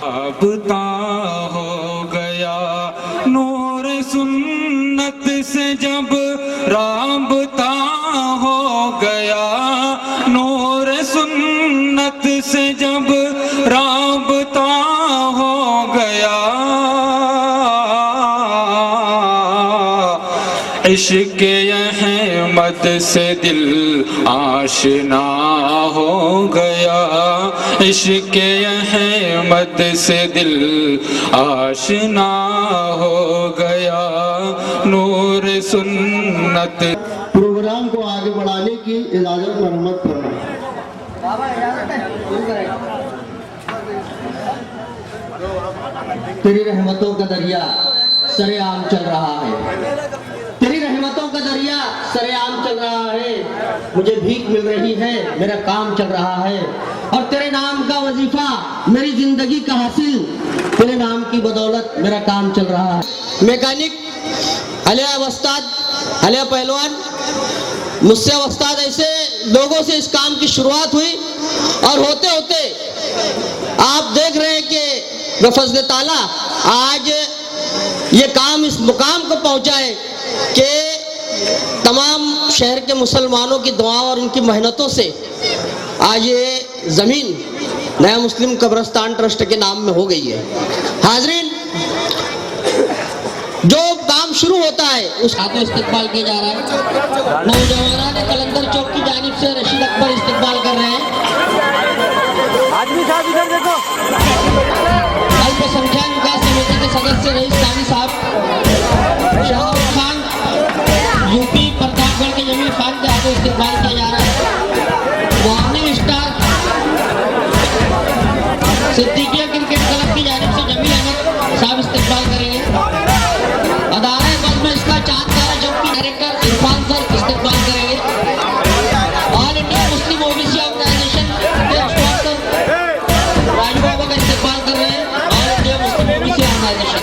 राबता हो गया नूर सुन्नत से जब राबता हो गया नूर सुन्नत से जब राबता हो गया इश्क़ अहमद से दिल आशना हो गया इश्क़ अहमद से दिल आशना हो गया नूर सुन्नत। प्रोग्राम को आगे बढ़ाने की इजाजत मरम्मत करना। तेरी रहमतों का दरिया सरेआम चल रहा है तेरी रहमतों का दरिया सरेआम चल रहा है मुझे भीख मिल रही है मेरा काम चल रहा है और तेरे नाम का वजीफा मेरी जिंदगी का हासिल तेरे नाम की बदौलत मेरा काम चल रहा है। मैकेनिक अलिया वस्ताद अलिया पहलवान मुझसे वस्ताद ऐसे लोगों से इस काम की शुरुआत हुई और होते होते आप देख रहे हैं कि बफज़्ल ताला आज ये काम इस मुकाम को पहुंचा है कि तमाम शहर के मुसलमानों की दुआ और उनकी मेहनतों से आज ये ज़मीन नया मुस्लिम कब्रिस्तान ट्रस्ट के नाम में हो गई है। हाज़रीन, जो काम शुरू होता है उस हाथों इस्तेकबाल किया जा रहा है। नौजवान ने कलंदर चौक की जानिब से रशीद अकबर इस्तेकबाल कर रहे हैं। आदमी साहब इधर देखो। अल्पसंख्यक विकास समिति के सदस्य रईस सानी साहब, शाहरुख खान यूपी प्रतापगढ़ के जमीन खान के हाथों इस्तेकबाल किया जा रहा है। Morning star Siddiqia cricket club की जानिब से जमील अहमद साहब इस्तेकबाल करेंगे। अदारा बज़्म इसका चांद तारा चौक की डायरेक्टर इरफान सर इस्तेकबाल करेंगे। All India Muslim OBC organisation के स्पॉन्सर राजू बाबा का इस्तेकबाल कर रहे हैं। All India Muslim OBC organisation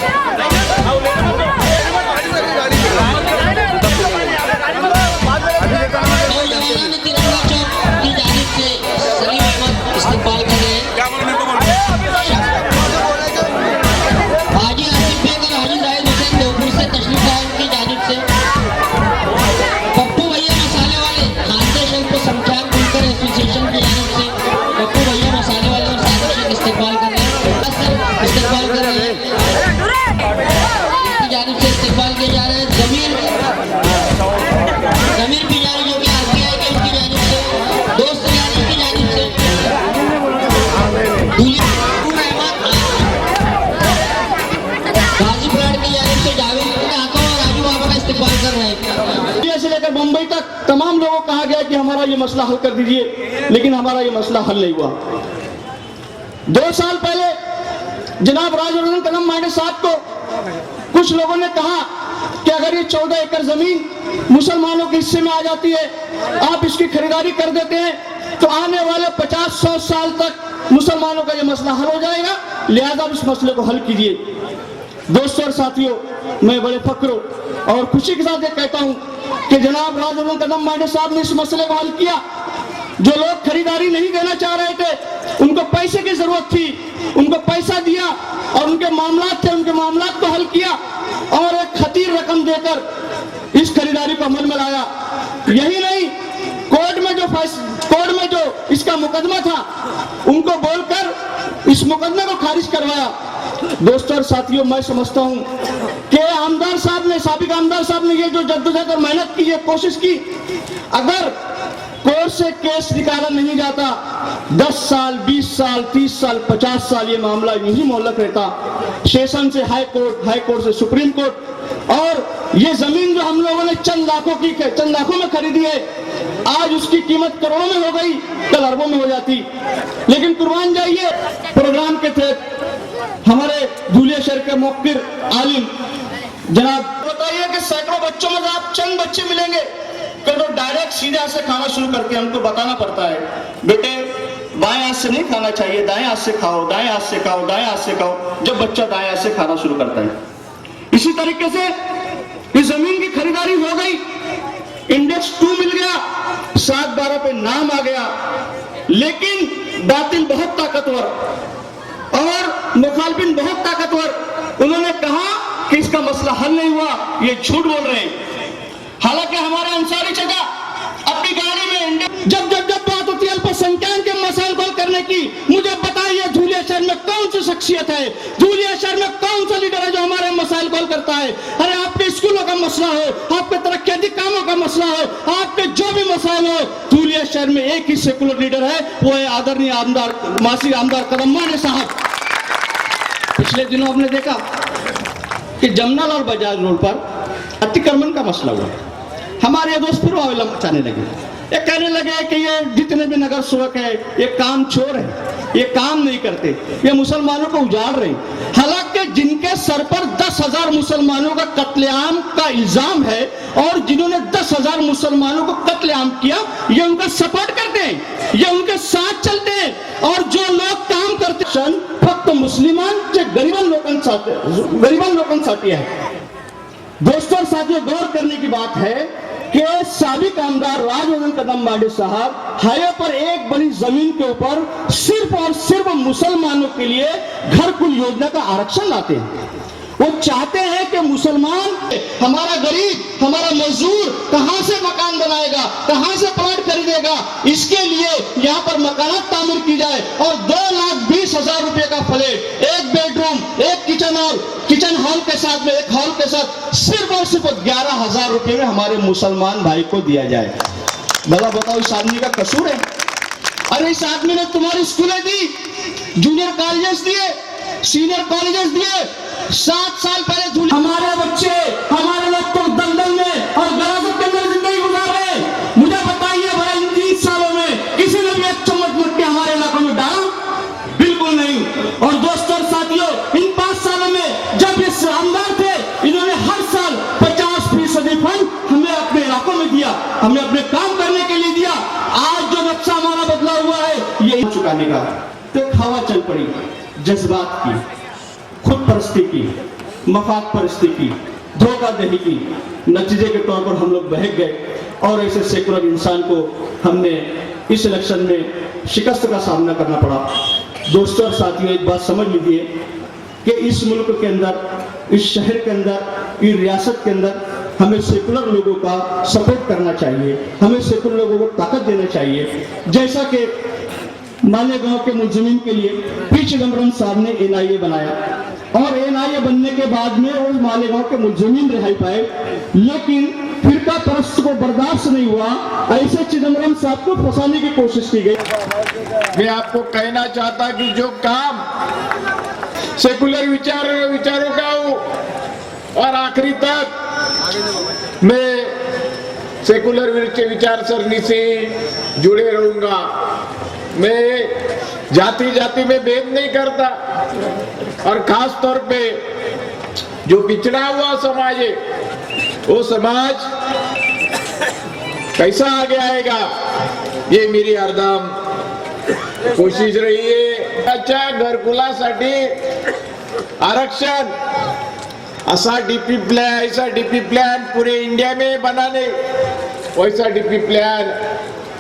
नौजवान ने तिरंगा चौक की जानिब से सलीम अहमद इस्तेकबाल कर रहे हैं। हाजी आसिफ बेग और हाजी जाहिद हुसैन दोपुर से तशरीफ लाए उनकी जानिब से। पप्पू भैया मसाले वाले खानदेश अल्पसंख्यक बुनकर एसोसिएशन की जानिब से पप्पू भैया मसाले वाले और सादिक शेख इस्तेकबाल कर रहे हैं। इस्तेकबाल कर रहे हैं इसकी जानिब से इस्तेकबाल किए जा रहे हैं। जमीर पिजारी जो कि आरपीआई के उनकी जानिब से, दोस्त यानी की जानिब से, गाजीपुर की जानिब से जावेद हाथों और राजू बाबा का इस्तेकबाल कर रहे हैं। से लेकर मुंबई तक तमाम लोगों को कहा गया कि हमारा ये मसला हल कर दीजिए, लेकिन हमारा ये मसला हल नहीं हुआ। 2 साल पहले जनाब राजवर्धन कदम मायने साहब को कुछ लोगों ने कहा कि अगर ये 14 एकड़ जमीन मुसलमानों के हिस्से में आ जाती है, आप इसकी खरीदारी कर देते हैं तो आने वाले 50-100 साल तक मुसलमानों का ये मसला हल हो जाएगा, लिहाजा आप इस मसले को हल कीजिए। दोस्तों और साथियों, मैं बड़े फक्र और खुशी के साथ ये कहता हूँ कि जनाब राजवर्धन कदम मायने साहब ने इस मसले को हल किया। जो लोग खरीदारी नहीं देना चाह रहे थे, उनको पैसे की जरूरत थी, उनको पैसा दिया और उनके मामलात थे, उनके मामलात को हल किया और एक खतीर रकम देकर इस खरीदारी को अमल में लाया। यही नहीं, कोर्ट में जो इसका मुकदमा था उनको बोलकर इस मुकदमे को खारिज करवाया। दोस्तों और साथियों, मैं समझता हूं कि आमदार साहब ने, साबिक आमदार साहब ने ये जो जद्दोजहद और मेहनत की, ये कोशिश की, अगर कोर्ट से केस निकाला नहीं जाता 10 साल, 20 साल, 30 साल, 50 साल ये मामला यूं ही मोहलक रहता। सेशन से हाई कोर्ट से सुप्रीम कोर्ट, और ये जमीन जो हम लोगों ने चंद लाखों में खरीदी है, आज उसकी कीमत करोड़ों में हो गई, कल अरबों में हो जाती। लेकिन कुर्बान जाइए, प्रोग्राम के तहत हमारे धूलिया शहर के मुक्किर आलिम जनाब बताइए कि सैकड़ों बच्चों में आप चंद बच्चे मिलेंगे कि तो डायरेक्ट सीधे हाथ से खाना शुरू करके हमको बताना पड़ता है, बेटे बाएं हाथ से नहीं खाना चाहिए, दाएं हाथ से खाओ, दाएं हाथ से खाओ, दाएं हाथ से खाओ, जब बच्चा दाएं हाथ से खाना शुरू करता है। इसी तरीके से इस जमीन की खरीदारी हो गई, इंडेक्स 2 मिल गया, 7/12 पे नाम आ गया, लेकिन बातिल बहुत ताकतवर और मुखालफिन बहुत ताकतवर। उन्होंने कहा कि इसका मसला हल नहीं हुआ, ये झूठ बोल रहे हैं। हालांकि हमारे अंसारी चचा अपनी गाड़ी में जब बात होती है अल्पसंख्यक के मसाइल को करने की, मुझे बताइए धूलिया शहर में कौन सी शख्सियत है, धूलिया शहर में कौन सा लीडर है जो हमारे मसाइल को करता है। अरे आपके स्कूलों का मसला हो, आपके तरक्याती कामों का मसला हो, आपके जो भी मसाइल हो, धूलिया शहर में एक ही सेकुलर लीडर है, वो है आदरणीय आमदार मासी आमदार कदम माने साहब। पिछले दिनों आपने देखा कि जमनालाल बजाज रोड पर अतिक्रमण का मसला हुआ, हमारे ये दोस्त फिर वावेला मचाने लगे, ये कहने लगे कि ये जितने भी नगर सेवक है ये काम चोर है, ये काम नहीं करते, ये मुसलमानों को उजाड़ रहे। हालांकि जिनके सर पर 10,000 मुसलमानों का कत्लेआम का इल्जाम है और जिन्होंने 10,000 मुसलमानों को कत्लेआम किया, ये उनका सपोर्ट करते हैं, ये उनके साथ चलते हैं। और जो लोग काम करते फक्त मुसलमान गरीबन लोकांसाठी है। दोस्तों और साथियों, गौर करने की बात है कि साबिक आमदार राजवर्धन कदम मांडे साहब हाईवे पर एक बड़ी जमीन के ऊपर सिर्फ और सिर्फ मुसलमानों के लिए घर कुल योजना का आरक्षण लाते हैं। वो चाहते हैं कि मुसलमान, हमारा गरीब, हमारा मजदूर कहां से मकान बनाएगा, कहां से प्लाट खरीदेगा, इसके लिए यहां पर मकानात तामीर की जाए और 2,20,000 रुपए का फ्लैट, एक बेडरूम, एक किचन हॉल के साथ में, एक हॉल के साथ सिर्फ और सिर्फ 11,000 रुपए में हमारे मुसलमान भाई को दिया जाए। भला बताओ इस आदमी का कसूर है? अरे इस आदमी ने तुम्हारी स्कूलें दी, जूनियर कॉलेजेस दिए, सीनियर कॉलेजेस दिए। 7 साल पहले हमारे बच्चे, हमारे लोग तो दलदल में और गराजत के अंदर जिंदगी गुजार रहे हैं। मुझे बताइए भला इन 30 सालों में किसी ने भी एक चम्मच मिट्टी हमारे इलाकों में डाला? बिल्कुल नहीं। और दोस्तों और साथियों, इन 5 सालों में जब ये आमदार थे, इन्होंने हर साल 50% फंड हमें अपने इलाकों में दिया, हमें अपने काम करने के लिए दिया। आज जो नक्शा हमारा बदला हुआ है ये चुकाने का, तो हवा चल पड़ी जज्बात की, खुद परस्ती की, मफाद परस्ती की, धोखाधड़ी की। नतीजे के तौर पर हम लोग बहक गए और ऐसे सेकुलर इंसान को हमने इस इलेक्शन में शिकस्त का सामना करना पड़ा। दोस्तों और साथियों, एक बात समझ लीजिए कि इस मुल्क के अंदर, इस शहर के अंदर, इस रियासत के अंदर हमें सेकुलर लोगों का सपोर्ट करना चाहिए, हमें सेकुलर लोगों को ताकत देना चाहिए। जैसा कि मालेगांव के मुलजिमीन के लिए पी चिदम्बरम साहब ने NIA बनाया और NIA बनने के बाद में वो मालेगांव के मुलजिमीन रिहाई पाए, लेकिन फिरका परस्त को बर्दाश्त नहीं हुआ, ऐसे चिदम्बरम साहब को फंसाने की कोशिश की गई। मैं आपको कहना चाहता कि जो काम सेकुलर विचारों का हो और आखिरी तक मैं सेकुलर विचारसरणी से जुड़े रहूंगा। मैं जाति में भेद नहीं करता और खास तौर पे जो पिछड़ा हुआ समाज है, वो समाज कैसा आगे आएगा, ये मेरी हरदम कोशिश रही है। अच्छा, घरकुलासाठी आरक्षण ऐसा डीपी प्लान पूरे इंडिया में बनाने, वैसा डीपी प्लान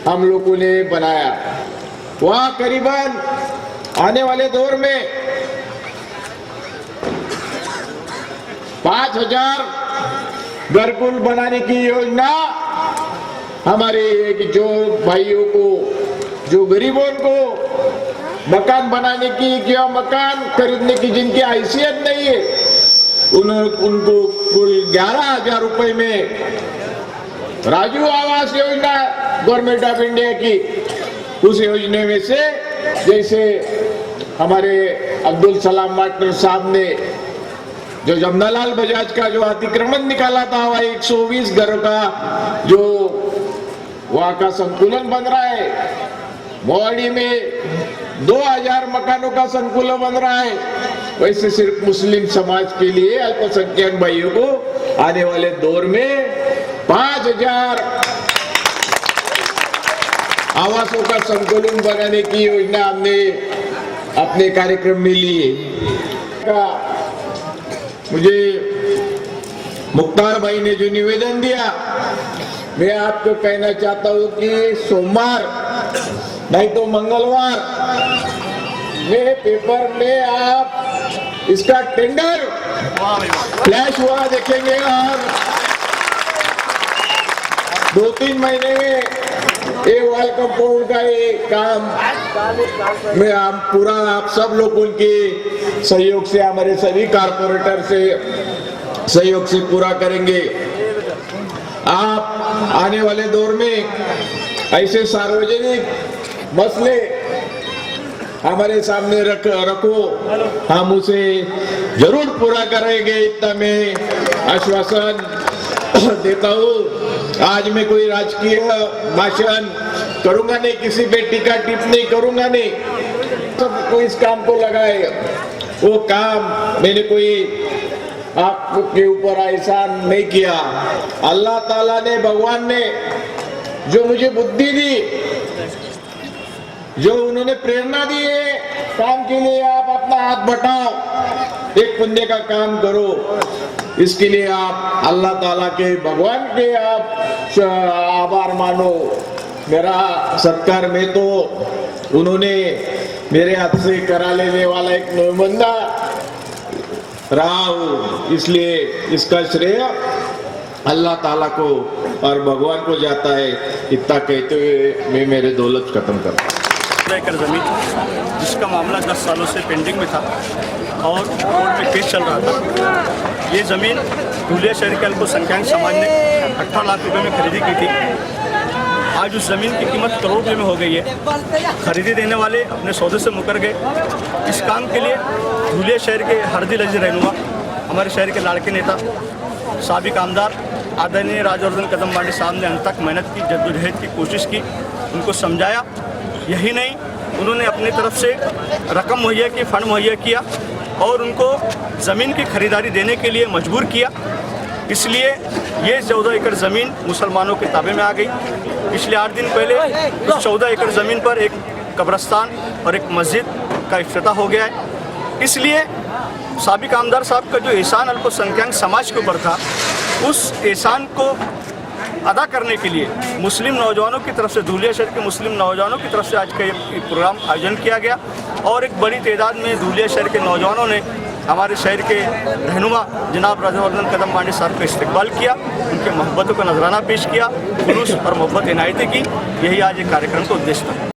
हम लोगों ने बनाया। वहाँ करीबन आने वाले दौर में 5,000 घरकुल बनाने की योजना हमारे जो भाइयों को, जो गरीबों को मकान बनाने की या मकान खरीदने की जिनकी हैसियत नहीं है, उनको कुल 11,000 रुपए में Rajiv Awas Yojana government of India की, उस योजना में से जैसे हमारे अब्दुल सलाम मास्टर साहब ने जो जमनालाल बजाज का जो अतिक्रमण निकाला था, वह 120 घरों का जो वहां का संकुलन बन रहा है। मोहाली में 2,000 मकानों का संकुलन बन रहा है। वैसे सिर्फ मुस्लिम समाज के लिए अल्पसंख्यक भाइयों को आने वाले दौर में 5000 आवासों का संकुलन बनाने की योजना हमने अपने कार्यक्रम में ली है। मुझे मुख्तार भाई ने जो निवेदन दिया, मैं आपको कहना चाहता हूं कि सोमवार नहीं तो मंगलवार में पेपर में आप इसका टेंडर फ्लैश हुआ देखेंगे और 2-3 महीने में ये वाल कंपाउंड का ये काम में हम पूरा आप सब लोगों के सहयोग से, हमारे सभी कारपोरेटर से सहयोग से पूरा करेंगे। आप आने वाले दौर में ऐसे सार्वजनिक मसले हमारे सामने रखो, हम उसे जरूर पूरा करेंगे, इतना मैं आश्वासन देता हूँ। आज मैं कोई राजकीय भाषण करूंगा नहीं, किसी पे टीका टिप्पणी करूंगा नहीं, सबको इस काम को लगाएगा। वो काम मैंने कोई आपके ऊपर एहसान नहीं किया, अल्लाह ताला ने, भगवान ने जो मुझे बुद्धि दी, जो उन्होंने प्रेरणा दी है काम के लिए, आप अपना हाथ बटाओ, एक पुण्य का काम करो। इसके लिए आप अल्लाह ताला के, भगवान के आप आभार मानो। मेरा सत्कार में तो उन्होंने मेरे हाथ से करा लेने वाला एक नुमाइंदा रहा हूँ, इसलिए इसका श्रेय अल्लाह ताला को और भगवान को जाता है। इतना कहते हुए मैं मेरे दौलत खत्म करता हूँ। 15 एकड़ ज़मीन जिसका मामला 10 सालों से पेंडिंग में था और कोर्ट में केस चल रहा था। ये ज़मीन धुलिया शहर के अल्पसंख्यक समाज ने 18 लाख रुपए में खरीदी की थी। आज उस ज़मीन की कीमत करोड़ रुपये में हो गई है। खरीदी देने वाले अपने सौदे से मुकर गए। इस काम के लिए धुलिया शहर के हरदिल अजीज रहनुमा, हमारे शहर के लाड़के नेता, साबिक आमदार आदरणीय राजवर्धन कदम मांडी साहब ने अंत तक मेहनत की, जद्दोजहद की कोशिश की, उनको समझाया। यही नहीं, उन्होंने अपनी तरफ से रकम मुहैया की, फंड मुहैया किया और उनको ज़मीन की खरीदारी देने के लिए मजबूर किया। इसलिए ये 14 एकड़ ज़मीन मुसलमानों के ताबे में आ गई। पिछले 8 दिन पहले उस 14 एकड़ ज़मीन पर एक कब्रस्तान और एक मस्जिद का इफ्तिताह हो गया है। इसलिए साबिक आमदार साहब का जो एहसान अल्पसंख्यक समाज के ऊपर था, उस एहसान को अदा करने के लिए मुस्लिम नौजवानों की तरफ से, धुलिया शहर के मुस्लिम नौजवानों की तरफ से आज का ये प्रोग्राम आयोजन किया गया और एक बड़ी तादाद में धुलिया शहर के नौजवानों ने हमारे शहर के रहनुमा जनाब राजवर्धन कदम मांडी साहब का इस्तकबाल किया, उनके मोहब्बतों का नजराना पेश किया, जुलूस और मोहब्बत इनायतें की। यही आज एक कार्यक्रम का उद्देश्य था।